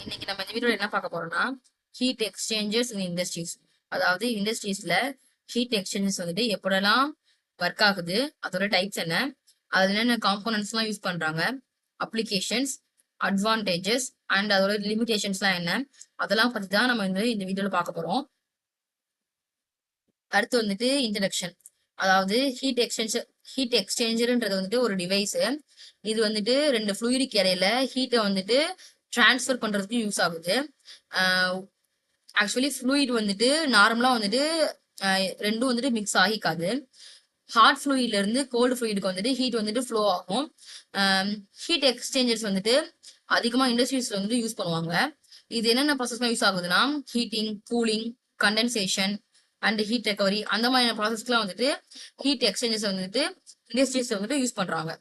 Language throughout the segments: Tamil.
இன்னைக்கு நம்ம இந்த வீடியோல என்ன பார்க்க போறோம்னா ஹீட் எக்ஸ்சேஞ்சர்ஸ் இன் இண்டஸ்ட்ரீஸ். அதாவது இண்டஸ்ட்ரீஸ்ல ஹீட் எக்ஸ்சேஞ்சர்ஸ் வந்துட்டு எப்படிலாம் ஒர்க் ஆகுது, அதோட டைப்ஸ் என்ன, அதுல என்னென்ன காம்போனன்ட்ஸ் எல்லாம் யூஸ் பண்றாங்க, அப்ளிகேஷன்ஸ், அட்வான்டேஜஸ் அண்ட் அதோட லிமிடேஷன்ஸ்லாம் என்ன, அதெல்லாம் பத்தி தான் நம்ம இந்த வீடியோல பார்க்க போறோம். அடுத்து வந்துட்டு இன்ட்ரடக்ஷன். அதாவது ஹீட் எக்ஸ்சேஞ்சர்ன்றது வந்துட்டு ஒரு டிவைஸ். இது வந்துட்டு ரெண்டு ஃப்ளூயிடிக் இடையில ஹீட்டை வந்துட்டு டிரான்ஸ்ஃபர் பண்றதுக்கு யூஸ் ஆகுது. ஆக்சுவலி ஃப்ளூயிட் வந்துட்டு நார்மலா வந்துட்டு ரெண்டும் வந்துட்டு மிக்ஸ் ஆகிக்காது. ஹாட் ஃப்ளூயிட்ல இருந்து கோல்டு ஃப்ளூயிடுக்கு வந்துட்டு ஹீட் வந்துட்டு ஃப்ளோ ஆகும். ஹீட் எக்ஸ்சேஞ்சர்ஸ் வந்துட்டு அதிகமா இண்டஸ்ட்ரீஸ்ல வந்துட்டு யூஸ் பண்ணுவாங்க. இது என்னென்ன ப்ராசஸ்லாம் யூஸ் ஆகுதுன்னா heating, cooling, condensation and heat recovery அந்த மாதிரியான ப்ராசஸ்க்குலாம் வந்துட்டு ஹீட் எக்ஸ்சேஞ்சர்ஸ் வந்துட்டு இண்டஸ்ட்ரீஸ்ல வந்துட்டு யூஸ் பண்றாங்க.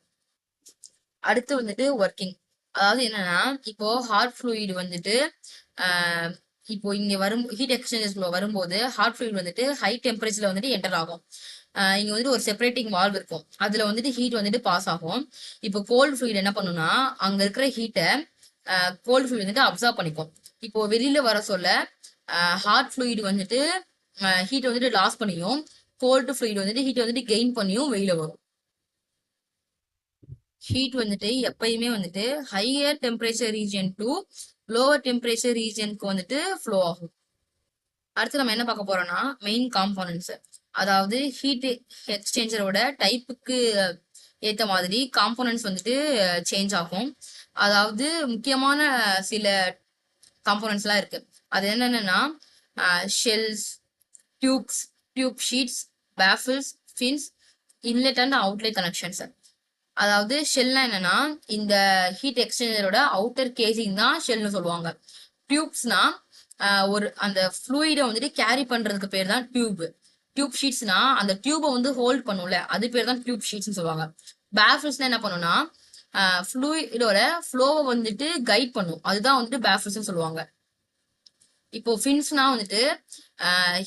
அடுத்து வந்துட்டு ஒர்க்கிங். அதாவது என்னன்னா இப்போ ஹாட் ஃப்ளூயிட் வந்துட்டு இப்போ இங்க வரும் ஹீட் எக்ஸ்சேஞ்சர்ஸ்ல வரும்போது ஹாட் ஃப்ளூயிட் வந்துட்டு ஹை டெம்பரேச்சர்ல வந்துட்டு என்டர் ஆகும். இங்க வந்துட்டு ஒரு செப்பரேட்டிங் வால்வ் இருக்கும், அதுல வந்துட்டு ஹீட் வந்துட்டு பாஸ் ஆகும். இப்போ கோல்டு ஃப்ளூயிட் என்ன பண்ணும்னா அங்க இருக்கிற ஹீட்டை கோல்டு ஃப்ளூயிட் வந்துட்டு அப்சர்வ் பண்ணிக்கும். இப்போ வெளியில வர சொல்ல ஹாட் ஃப்ளூயிட் வந்துட்டு ஹீட் வந்துட்டு லாஸ் பண்ணியும், கோல்டு ஃப்ளூயிட் வந்துட்டு ஹீட் வந்துட்டு கெயின் பண்ணியும் வெளியில வரும். ஹீட் வந்துட்டு எப்பயுமே வந்துட்டு higher temperature region to lower temperature ரீஜனுக்கு வந்துட்டு ஃப்ளோ ஆகும். அடுத்து நம்ம என்ன பார்க்க போறோம்னா மெயின் காம்போனன்ட்ஸ். அதாவது ஹீட் எக்ஸ்சேஞ்சரோட டைப்புக்கு ஏத்த மாதிரி காம்போனன்ட்ஸ் வந்துட்டு சேஞ்ச் ஆகும். அதாவது முக்கியமான சில காம்போனன்ட்ஸ் எல்லாம் இருக்கு. அது என்னென்னா shells, tubes, tube sheets, baffles, fins, inlet and outlet connections. அதாவது ஷெல்னா என்னன்னா இந்த ஹீட் எக்ஸ்சேஞ்சரோட அவுட்டர் கேசிங் தான் ஷெல்னு சொல்லுவாங்க. டியூப்ஸ்னா ஒரு அந்த ஃப்ளூயிடை வந்துட்டு கேரி பண்றதுக்கு பேர் தான் டியூப். டியூப் ஷீட்ஸ்னா அந்த டியூபை வந்து ஹோல்ட் பண்ணும்ல, அது பேர் தான் டியூப் ஷீட்ஸ்னு சொல்லுவாங்க. பேஃபில்ஸ்னா என்ன பண்ணும்னா ஃப்ளூயிடோட ஃப்ளோவை வந்துட்டு கைட் பண்ணும், அதுதான் வந்துட்டு பேஃபில்ஸ்னு சொல்லுவாங்க. இப்போ ஃபின்ஸ்னா வந்துட்டு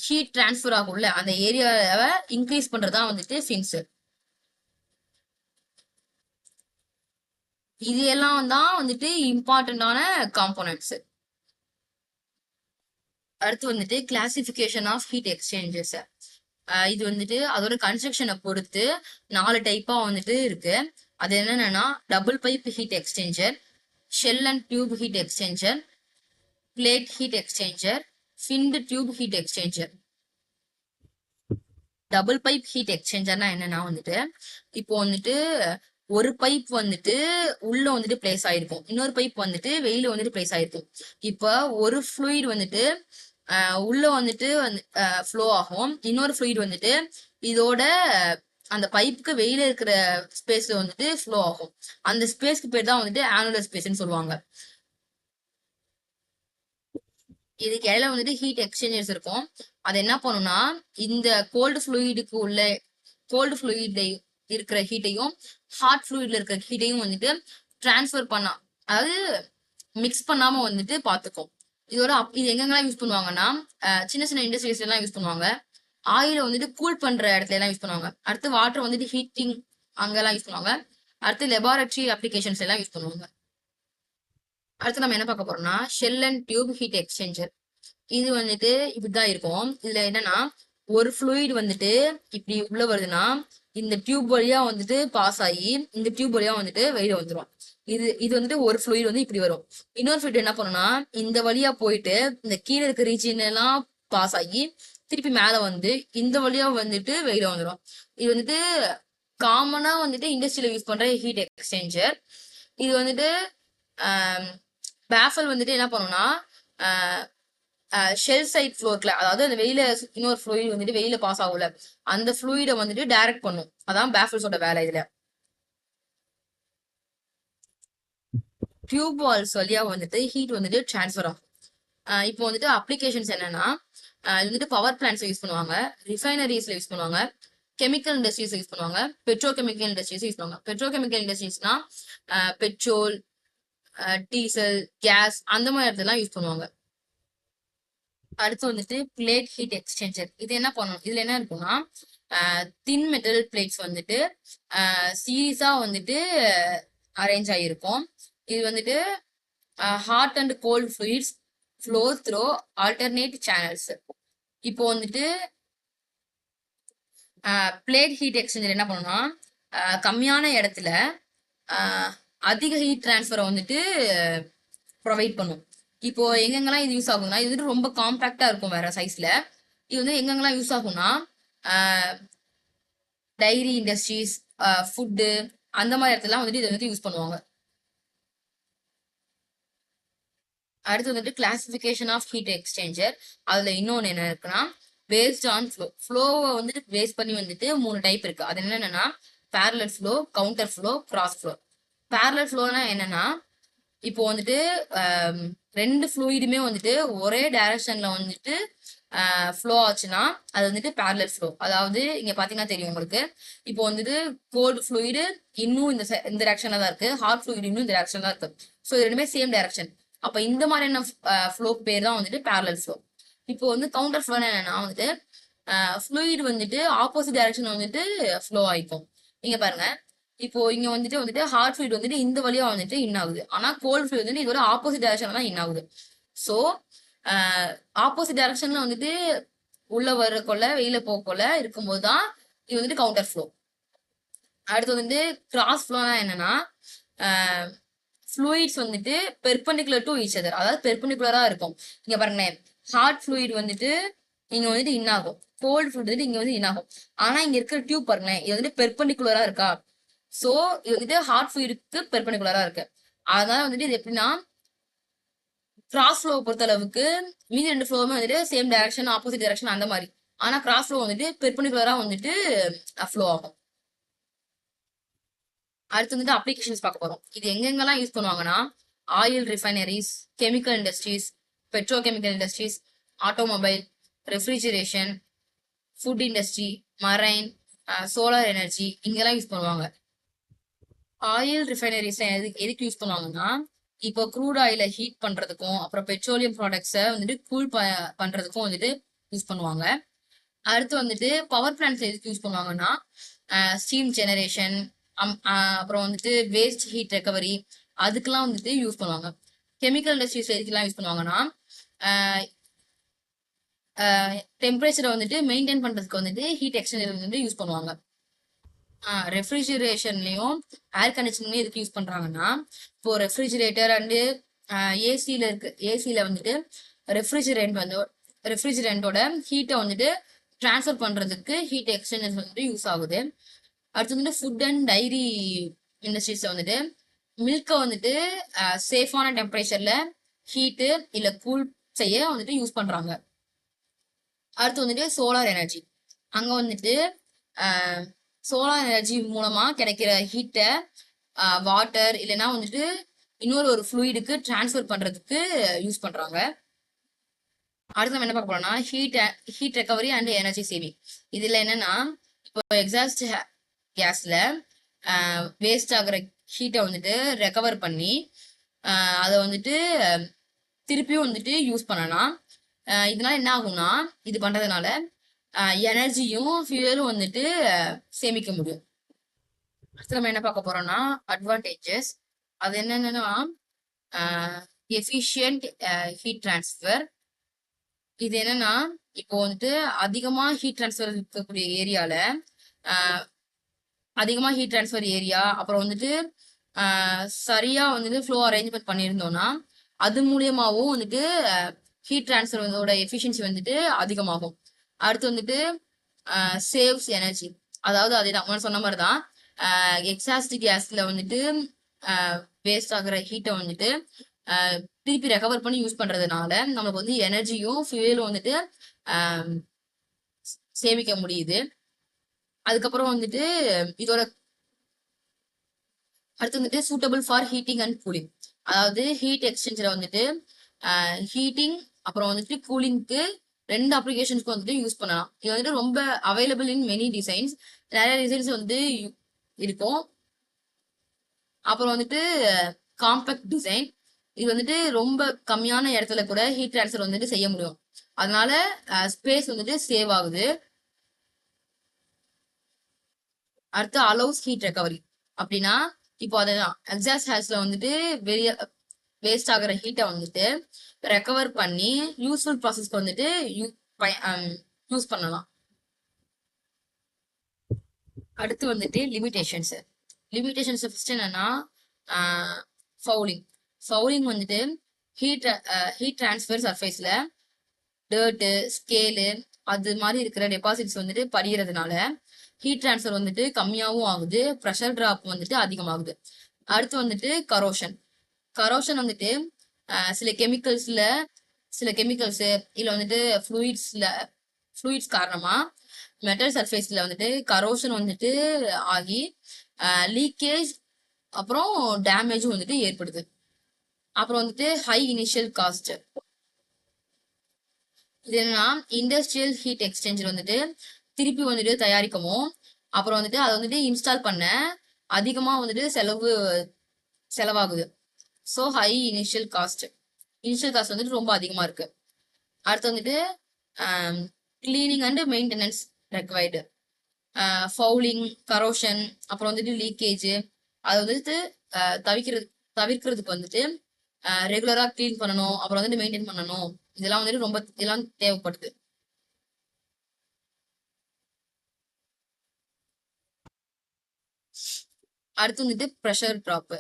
ஹீட் டிரான்ஸ்ஃபர் ஆகும்ல, அந்த ஏரியாவை இன்க்ரீஸ் பண்றதுதான் வந்துட்டு ஃபின்ஸ். இது எல்லாம் தான் வந்துட்டு இம்பார்ட்டன்டான காம்போனன்ட்ஸ். அடுத்து வந்துட்டு கிளாசிபிகேஷன் ஆஃப் ஹீட் எக்ஸ்சேஞ்சர்ஸ். இது வந்துட்டு அதோட கன்ஸ்ட்ரக்ஷனை பொறுத்து 4 டைப்பா வந்துட்டு இருக்கு. அது என்னன்னா double pipe heat exchanger, shell and tube heat exchanger, plate heat exchanger, finned tube heat exchanger. Double pipe heat எக்ஸ்சேஞ்சர்னா என்னன்னா வந்துட்டு இப்போ வந்துட்டு ஒரு பைப் வந்துட்டு உள்ள வந்துட்டு பிளேஸ் ஆயிருக்கும், இன்னொரு பைப் வந்துட்டு வெளியில வந்துட்டு பிளேஸ் ஆயிருக்கும். இப்போ ஒரு ஃப்ளூயிட் வந்துட்டு உள்ள வந்துட்டு ஃப்ளோ ஆகும், இன்னொரு ஃப்ளூயிட் வந்துட்டு இதோட அந்த பைப்புக்கு வெளியில இருக்கிற ஸ்பேஸ்ல வந்துட்டு ஃப்ளோ ஆகும். அந்த ஸ்பேஸ்க்கு பேர் தான் வந்துட்டு ஆனுலர் ஸ்பேஸ்ன்னு சொல்லுவாங்க. இதுக்கு இடையில வந்துட்டு ஹீட் எக்ஸ்சேஞ்சர்ஸ் இருக்கும். அது என்ன பண்ணும்னா இந்த கோல்டு ஃப்ளூயிட் இருக்கிற ஹீட்டையும் ஹாட் ஃப்ளூயிட்ல இருக்கிற ஹீட்டையும் வந்துட்டு டிரான்ஸ்ஃபர் பண்ணா, அதாவது மிக்ஸ் பண்ணாம வந்துட்டு பாத்துக்கும். இதோட இது எங்கெங்கெல்லாம் யூஸ் பண்ணுவாங்கன்னா சின்ன சின்ன இண்டஸ்ட்ரீஸ் எல்லாம் யூஸ் பண்ணுவாங்க. ஆயில வந்துட்டு கூல் பண்ற இடத்துல எல்லாம் யூஸ் பண்ணுவாங்க. அடுத்து வாட்டர் வந்துட்டு ஹீட்டிங் அங்கெல்லாம் யூஸ் பண்ணுவாங்க. அடுத்து லெபார்டரி அப்ளிகேஷன்ஸ் எல்லாம் யூஸ் பண்ணுவாங்க. அடுத்து நம்ம என்ன பார்க்க போறோம்னா shell and tube heat exchanger. இது வந்துட்டு இப்படிதான் இருக்கும். இதுல என்னன்னா ஒரு ஃப்ளூயிட் வந்துட்டு இப்படி உள்ள வருதுன்னா இந்த டியூப் வழியா வந்துட்டு பாஸ் ஆகி இந்த டியூப் வழியா வந்துட்டு வெளியில வந்துடும். இது வந்துட்டு ஒரு ஃப்ளூயிட் வந்து இப்படி வரும். இன்னொரு ஃப்ளூயிட் என்ன பண்ணும்னா இந்த வழியா போயிட்டு இந்த கீழே இருக்க ரீஜன் எல்லாம் பாஸ் ஆகி திருப்பி மேல வந்து இந்த வழியா வந்துட்டு வெளியில வந்துடும். இது வந்துட்டு காமனா வந்துட்டு இண்டஸ்ட்ரியில யூஸ் பண்ற ஹீட் எக்ஸ்சேஞ்சர். இது வந்துட்டு பேஃபல் வந்துட்டு என்ன பண்ணும்னா ஷெல் சைட் ஃப்ளோர்ல, அதாவது அந்த வெளியில இன்னொரு ஃப்ளூயிட் வந்துட்டு வெளியில பாஸ் ஆகும்ல, அந்த ஃப்ளூயிடை வந்துட்டு டைரக்ட் பண்ணும். அதான் பேஃபில்ஸோட வேலை. இதுல டியூப் வால்ஸ் வழியா வந்துட்டு ஹீட் வந்துட்டு டிரான்ஸ்ஃபர் ஆகும். இப்போ வந்துட்டு அப்ளிகேஷன்ஸ் என்னன்னா இது வந்துட்டு பவர் பிளான்ட்ஸ் யூஸ் பண்ணுவாங்க, ரிஃபைனரிஸ்ல யூஸ் பண்ணுவாங்க, கெமிக்கல் இண்டஸ்ட்ரீஸ் யூஸ் பண்ணுவாங்க, பெட்ரோ கெமிக்கல் இண்டஸ்ட்ரீஸ் யூஸ் பண்ணுவாங்க. பெட்ரோ கெமிக்கல் இண்டஸ்ட்ரீஸ்னா பெட்ரோல், டீசல், கேஸ் அந்த மாதிரி இடத்துலாம் யூஸ் பண்ணுவாங்க. அடுத்து வந்துட்டு பிளேட் ஹீட் எக்ஸ்சேஞ்சர். இது என்ன பண்ணும், இதுல என்ன இருக்குன்னா தின் மெட்டல் பிளேட்ஸ் வந்துட்டு சீரீஸா வந்துட்டு அரேஞ்ச் ஆகிருக்கும். இது வந்துட்டு hot and cold fluids flow through alternate channels. இப்போ வந்துட்டு பிளேட் ஹீட் எக்ஸ்சேஞ்சர் என்ன பண்ணுன்னா கம்மியான இடத்துல அதிக ஹீட் டிரான்ஸ்ஃபரை வந்துட்டு ப்ரொவைட் பண்ணும். இப்போ எங்கெங்கெல்லாம் இது யூஸ் ஆகும்னா, இது வந்துட்டு ரொம்ப காம்பாக்டா இருக்கும் வேற சைஸ்ல. இது வந்து எங்கெங்கெல்லாம் யூஸ் ஆகும்னா டைரி இண்டஸ்ட்ரீஸ், ஃபுட்டு, அந்த மாதிரி இடத்துலாம் வந்துட்டு இதை வந்துட்டு யூஸ் பண்ணுவாங்க. அடுத்து வந்துட்டு கிளாசிபிகேஷன் ஆஃப் ஹீட் எக்ஸ்சேஞ்சர். அதுல இன்னொன்று என்ன இருக்குன்னா பேஸ்ட் ஆன் ஃப்ளோ. ஃப்ளோவை வந்துட்டு பேஸ் பண்ணி வந்துட்டு 3 டைப் இருக்கு. அது என்னென்னா parallel flow, counter flow, cross flow. Parallel ஃப்ளோனா என்னன்னா இப்போ வந்துட்டு ரெண்டு ஃப்ளூயிடுமே வந்துட்டு ஒரே டைரக்ஷன்ல வந்துட்டு ஃப்ளோ ஆச்சுன்னா அது வந்துட்டு பேரலல் ஃப்ளோ. அதாவது இங்க பாத்தீங்கன்னா தெரியும் உங்களுக்கு. இப்போ வந்துட்டு கோல்டு ஃப்ளூயிடு இன்னும் இந்த டைரக்ஷன்ல தான் இருக்கு, ஹாட் ஃப்ளூயிடு இன்னும் இந்த டைரக்ஷன் தான் இருக்கு. ஸோ இது ரெண்டுமே சேம் டைரக்ஷன். அப்ப இந்த மாதிரியான ஃப்ளோ பேர் தான் வந்துட்டு பேரலல் ஃப்ளோ. இப்போ வந்து கவுண்டர் ஃப்ளோனா என்னன்னா வந்துட்டு ஃப்ளூயிட் வந்துட்டு ஆப்போசிட் டைரக்ஷன் வந்துட்டு ஃப்ளோ ஆயிக்கும். நீங்க பாருங்க, இப்போ இங்க வந்துட்டு ஹாட் ஃப்ளூயிட் வந்துட்டு இந்த வழியா வந்துட்டு இன் ஆகுது. ஆனா கோல்ட் ஃப்ளூயிட் வந்துட்டு இதோட ஆப்போசிட் டைரக்ஷன்ல தான் இன் ஆகுது. ஸோ ஆப்போசிட் டைரக்ஷன்ல வந்துட்டு உள்ள வரக்குள்ள வெளியில போகக்குள்ள இருக்கும்போது தான் இது வந்துட்டு கவுண்டர் ஃப்ளோ. அடுத்து வந்து கிராஸ் ஃப்ளோனா என்னன்னா ஃப்ளூயிட்ஸ் வந்துட்டு பெர்பெண்டிகுலர் டு ஈச் அதர், அதாவது பெர்பெண்டிகுலரா இருக்கும். இங்க பாருங்களேன், ஹாட் ஃப்ளூயிட் வந்துட்டு இங்க வந்துட்டு இன் ஆகும், கோல்ட் ஃப்ளூயிட் வந்துட்டு இங்க வந்து இன் ஆகும். ஆனா இங்க இருக்கிற டியூப் பாருங்களேன், இது வந்துட்டு பெர்பெண்டிகுலரா இருக்கா. சோ இது வந்துட்டு ஹாட் ஃப்ளூயிடுக்கு பெர்பெண்டிகுலரா இருக்கு. அதனால வந்துட்டு இது எப்படின்னா கிராஸ் ஃப்ளோ பொறுத்த அளவுக்கு மீதி ரெண்டு ஃப்ளோவுமே வந்துட்டு சேம் டைரக்ஷன், ஆப்போசிட் டைரக்ஷன் அந்த மாதிரி. ஆனா கிராஸ் ஃப்ளோ வந்துட்டு பெர்பெண்டிகுலரா வந்துட்டு ஃப்ளோ ஆகும். அடுத்து வந்துட்டு அப்ளிகேஷன்ஸ் பார்க்க போறோம். இது எங்கெங்கெல்லாம் யூஸ் பண்ணுவாங்கன்னா oil refineries, chemical industries, petrochemical industries, automobile, refrigeration, food industry, marine, solar energy, இங்கெல்லாம் யூஸ் பண்ணுவாங்க. ஆயில் ரிஃபைனரிஸ் எதுக்கு யூஸ் பண்ணுவாங்கன்னா இப்போ க்ரூட் ஆயிலை ஹீட் பண்றதுக்கும் அப்புறம் பெட்ரோலியம் ப்ராடக்ட்ஸை வந்துட்டு கூல் பண்றதுக்கும் வந்துட்டு யூஸ் பண்ணுவாங்க. அடுத்து வந்துட்டு பவர் பிளான்ட்ஸ் எதுக்கு யூஸ் பண்ணுவாங்கன்னா ஸ்டீம் ஜெனரேஷன், அப்புறம் வந்துட்டு வேஸ்ட் ஹீட் ரெக்கவரி, அதுக்கெல்லாம் வந்துட்டு யூஸ் பண்ணுவாங்க. கெமிக்கல் இண்டஸ்ட்ரீஸ் எதுக்கெல்லாம் யூஸ் பண்ணுவாங்கன்னா டெம்பரேச்சரை வந்துட்டு மெயின்டைன் பண்றதுக்கு வந்துட்டு ஹீட் எக்ஸ்சேஞ்சர் வந்துட்டு யூஸ் பண்ணுவாங்க. ரெஃப்ரிஜரேஷன்லயும் ஏர் கண்டிஷனிங்லயும் எதுக்கு யூஸ் பண்றாங்கன்னா இப்போ ரெஃப்ரிஜிரேட்டர் அண்டு ஏசில வந்துட்டு ரெஃப்ரிஜரண்டோட ஹீட்டை வந்துட்டு டிரான்ஸ்ஃபர் பண்றதுக்கு ஹீட் எக்ஸ்சேஞ்சர்ஸ் வந்துட்டு யூஸ் ஆகுது. அடுத்து வந்துட்டு ஃபுட் அண்ட் டைரி இண்டஸ்ட்ரீஸ்ல வந்துட்டு மில்கை வந்துட்டு சேஃபான டெம்பரேச்சர்ல ஹீட்டு இல்ல கூல் செய்ய வந்துட்டு யூஸ் பண்றாங்க. அடுத்து வந்துட்டு சோலார் எனர்ஜி. அங்க வந்துட்டு சோலார் எனர்ஜி மூலமா கிடைக்கிற ஹீட்டை வாட்டர் இல்லைன்னா வந்துட்டு இன்னொரு ஒரு ஃப்ளூயிடுக்கு டிரான்ஸ்ஃபர் பண்றதுக்கு யூஸ் பண்றாங்க. அடுத்து நம்ம என்ன பார்க்க போறோம்னா heat recovery and energy saving. இதுல என்னன்னா இப்போ எக்ஸாஸ்ட் கேஸ்ல வேஸ்ட் ஆகுற ஹீட்டை வந்துட்டு ரெக்கவர் பண்ணி அதை வந்துட்டு திருப்பியும் வந்துட்டு யூஸ் பண்ணலாம். இதனால என்ன ஆகும்னா இது பண்றதுனால எனர்ஜியும் ஃபியூயலும் வந்துட்டு சேமிக்க முடியும். அடுத்து நம்ம என்ன பார்க்க போறோம்னா அட்வான்டேஜஸ். அது என்னன்னா எஃபிஷியன்ட் ஹீட் டிரான்ஸ்ஃபர். இது என்னன்னா இப்போ வந்துட்டு அதிகமா ஹீட் டிரான்ஸ்ஃபர் இருக்கக்கூடிய ஏரியால அதிகமா ஹீட் டிரான்ஸ்ஃபர் ஏரியா அப்புறம் வந்துட்டு சரியா வந்துட்டு ஃப்ளோ அரேஞ்ச்மெண்ட் பண்ணியிருந்தோம்னா அது மூலியமாவும் வந்துட்டு ஹீட் டிரான்ஸ்ஃபரோட எஃபிஷியன்சி வந்துட்டு அதிகமாகும். அடுத்து வந்துட்டு சேவ்ஸ் எனர்ஜி. அதாவது அதே தான் சொன்ன மாதிரி தான் எக்ஸாஸ்ட் கேஸ்ல வந்துட்டு வேஸ்ட் ஆகுற ஹீட்டை வந்துட்டு திருப்பி ரெக்கவர் பண்ணி யூஸ் பண்றதுனால நமக்கு வந்து எனர்ஜியும் ஃபியூயலும் வந்துட்டு சேமிக்க முடியுது. அதுக்கப்புறம் வந்துட்டு இதோட அடுத்து வந்துட்டு suitable for heating and cooling. அதாவது ஹீட் எக்ஸ்சேஞ்சரை வந்துட்டு ஹீட்டிங் அப்புறம் வந்துட்டு கூலிங்க்கு ரெண்டு அப்ளிகேஷன்ஸ்க்கு வந்துட்டு யூஸ் பண்ணலாம். இது வந்துட்டு ரொம்ப அவைலபிள் இன் மெனி டிசைன்ஸ். நிறைய டிசைன்ஸ் வந்து இருக்கும். அப்புறம் வந்துட்டு காம்பேக்ட் டிசைன். இது வந்துட்டு ரொம்ப கம்மியான இடத்துல கூட ஹீட் ட்ரான்ஸ்ஃபர் வந்துட்டு செய்ய முடியும். அதனால ஸ்பேஸ் வந்துட்டு சேவ் ஆகுது. அடுத்து அலோவ்ஸ் ஹீட் ரெக்கவரி. அப்படின்னா இப்போ அதுதான் எக்ஸாஸ்ட் ஹேஸ்ல வந்துட்டு வேஸ்ட் ஆகுற ஹீட்டை வந்துட்டு ரெக்கவர் பண்ணி யூஸ்ஃபுல் ப்ராசஸ்க்கு வந்துட்டு யூஸ் பண்ணலாம். அடுத்து வந்துட்டு லிமிடேஷன்ஸ். லிமிடேஷன்ஸ் ஃபர்ஸ்ட் என்னன்னா ஃபவுலிங். ஃபவுலிங் வந்துட்டு ஹீட் டிரான்ஸ்ஃபர் சர்ஃபேஸ்ல டர்ட்டு, ஸ்கேலு அது மாதிரி இருக்கிற டெபாசிட்ஸ் வந்துட்டு படிகிறதுனால ஹீட் டிரான்ஸ்ஃபர் வந்துட்டு கம்மியாகவும் ஆகுது, ப்ரெஷர் டிராப் வந்துட்டு அதிகமாகுது. அடுத்து வந்துட்டு கரோஷன். கரோஷன் வந்துட்டு சில கெமிக்கல்ஸ் இல்ல வந்துட்டு ஃப்ளூயிட்ஸ் காரணமா மெட்டல் சர்ஃபேஸ்ல வந்துட்டு கரோஷன் வந்துட்டு ஆகி லீக்கேஜ் அப்புறம் டேமேஜும் வந்துட்டு ஏற்படுது. அப்புறம் வந்துட்டு ஹை இனிஷியல் காஸ்ட். இது என்னன்னா இண்டஸ்ட்ரியல் ஹீட் எக்ஸ்சேஞ்சர் வந்துட்டு திருப்பி வந்துட்டு தயாரிக்கவும் அப்புறம் வந்துட்டு அதை வந்துட்டு இன்ஸ்டால் பண்ண அதிகமா வந்துட்டு செலவாகுது. ஸோ ஹை இனிஷியல் காஸ்ட் வந்துட்டு ரொம்ப அதிகமா இருக்கு. அடுத்து வந்துட்டு cleaning and maintenance required. Fouling, corrosion அப்புறம் வந்துட்டு லீக்கேஜ் அதை வந்துட்டு தவிர்க்கிறதுக்கு வந்துட்டு ரெகுலரா கிளீன் பண்ணணும், அப்புறம் வந்துட்டு மெயின்டைன் பண்ணணும். இதெல்லாம் தேவைப்படுது. அடுத்து வந்துட்டு ப்ரெஷர் ட்ராப்.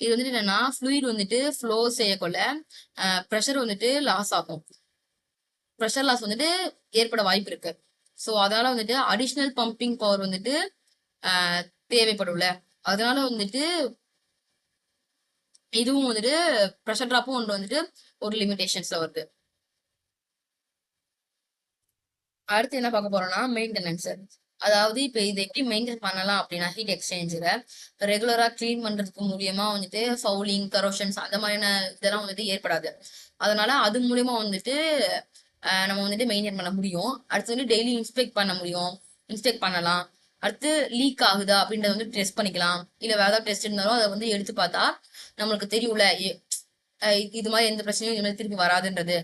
இது வந்துட்டு என்னன்னா ஃப்ளூயிட் வந்துட்டு ஃப்ளோ செய்யக்கொள்ள ப்ரெஷர் வந்துட்டு லாஸ் ஆகும். ப்ரெஷர் லாஸ் வந்துட்டு ஏற்பட வாய்ப்பு இருக்கு. ஸோ அதனால வந்துட்டு அடிஷ்னல் பம்பிங் பவர் வந்துட்டு தேவைப்படும்ல. அதனால வந்துட்டு இதுவும் வந்துட்டு ப்ரெஷர் ட்ராப்பும் ஒன்று வந்துட்டு ஒரு லிமிடேஷன்ஸ்ல வருது. அடுத்து என்ன பார்க்க போறோம்னா மெயின்டெனன்ஸ். அதாவது இப்ப இதை எப்படி மெயின்டைன் பண்ணலாம் அப்படின்னா ஹீட் எக்ஸ்சேஞ்சரை ரெகுலரா கிளீன் பண்றதுக்கு மூலியமா வந்துட்டு ஃபவுலிங், கரோஷன்ஸ் அந்த மாதிரியான இதெல்லாம் வந்துட்டு ஏற்படாது. அதனால அது மூலியமா வந்துட்டு நம்ம வந்துட்டு மெயின்டைன் பண்ண முடியும். அடுத்து வந்து டெய்லி இன்ஸ்பெக்ட் பண்ணலாம். அடுத்து லீக் ஆகுதா அப்படின்றத வந்து டெஸ்ட் பண்ணிக்கலாம். இல்ல வேற ஏதாவது டெஸ்ட் இருந்தாலும் அதை வந்து எடுத்து பார்த்தா நம்மளுக்கு தெரியும்ல இது மாதிரி எந்த பிரச்சனையும் இது மாதிரி திருப்பி வராதுன்றது.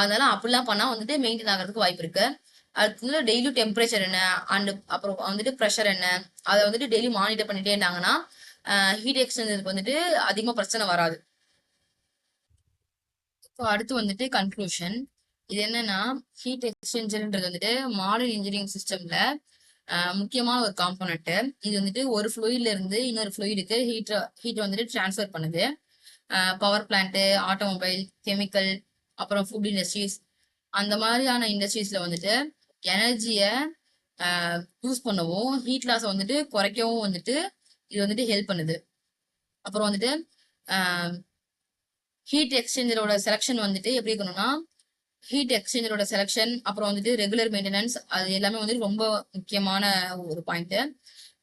அதனால அப்படிலாம் பண்ணா வந்துட்டு மெயின்டைன் ஆகிறதுக்கு வாய்ப்பு இருக்கு. அடுத்து டெய்லி டெம்பரேச்சர் என்ன அண்ட் அப்புறம் வந்துட்டு ப்ரெஷர் என்ன அதை வந்துட்டு டெய்லி மானிட்டர் பண்ணிட்டே இருந்தாங்கன்னா ஹீட் எக்ஸ்சேஞ்சருக்கு வந்துட்டு அதிகமா பிரச்சனை வராது. ஸோ அடுத்து வந்துட்டு கன்க்ளூஷன். இது என்னன்னா ஹீட் எக்ஸ்சேஞ்சர்ன்றது வந்துட்டு மாடர்ன் இன்ஜினியரிங் சிஸ்டம்ல முக்கியமான ஒரு காம்போனன்ட். இது வந்துட்டு ஒரு ஃப்ளூயிட்ல இருந்து இன்னொரு ஃப்ளூயிடுக்கு ஹீட் வந்துட்டு டிரான்ஸ்ஃபர் பண்ணுது. பவர் பிளான்ட்டு, ஆட்டோமொபைல், கெமிக்கல், அப்புறம் ஃபுட் இண்டஸ்ட்ரீஸ் அந்த மாதிரியான இண்டஸ்ட்ரீஸ்ல வந்துட்டு எனர்ஜியை யூஸ் பண்ணவும் ஹீட் லாஸை வந்துட்டு குறைக்கவும் வந்துட்டு இது வந்துட்டு ஹெல்ப் பண்ணுது. அப்புறம் வந்துட்டு ஹீட் எக்ஸ்சேஞ்சரோட செலக்ஷன் வந்துட்டு எப்படி இருக்கணும்னா அப்புறம் வந்துட்டு ரெகுலர் மெயின்டெனன்ஸ் அது எல்லாமே வந்துட்டு ரொம்ப முக்கியமான ஒரு பாயிண்ட்.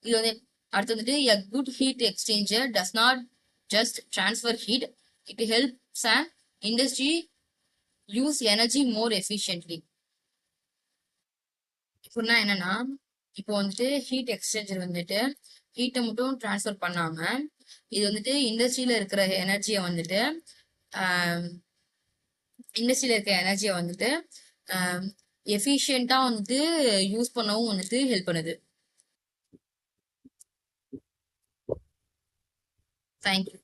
இது வந்து அடுத்து வந்துட்டு a good heat exchanger does not just transfer heat, it helps and industry use energy more efficiently. இப்படின்னா என்னன்னா இப்போ வந்துட்டு ஹீட் எக்ஸ்சேஞ்சர் வந்துட்டு ஹீட்டை மட்டும் டிரான்ஸ்ஃபர் பண்ணாம இது வந்துட்டு இண்டஸ்ட்ரியில இருக்கிற எனர்ஜியை வந்துட்டு எஃபிஷியண்டா வந்துட்டு யூஸ் பண்ணவும் வந்துட்டு ஹெல்ப் பண்ணுது. தேங்க்யூ.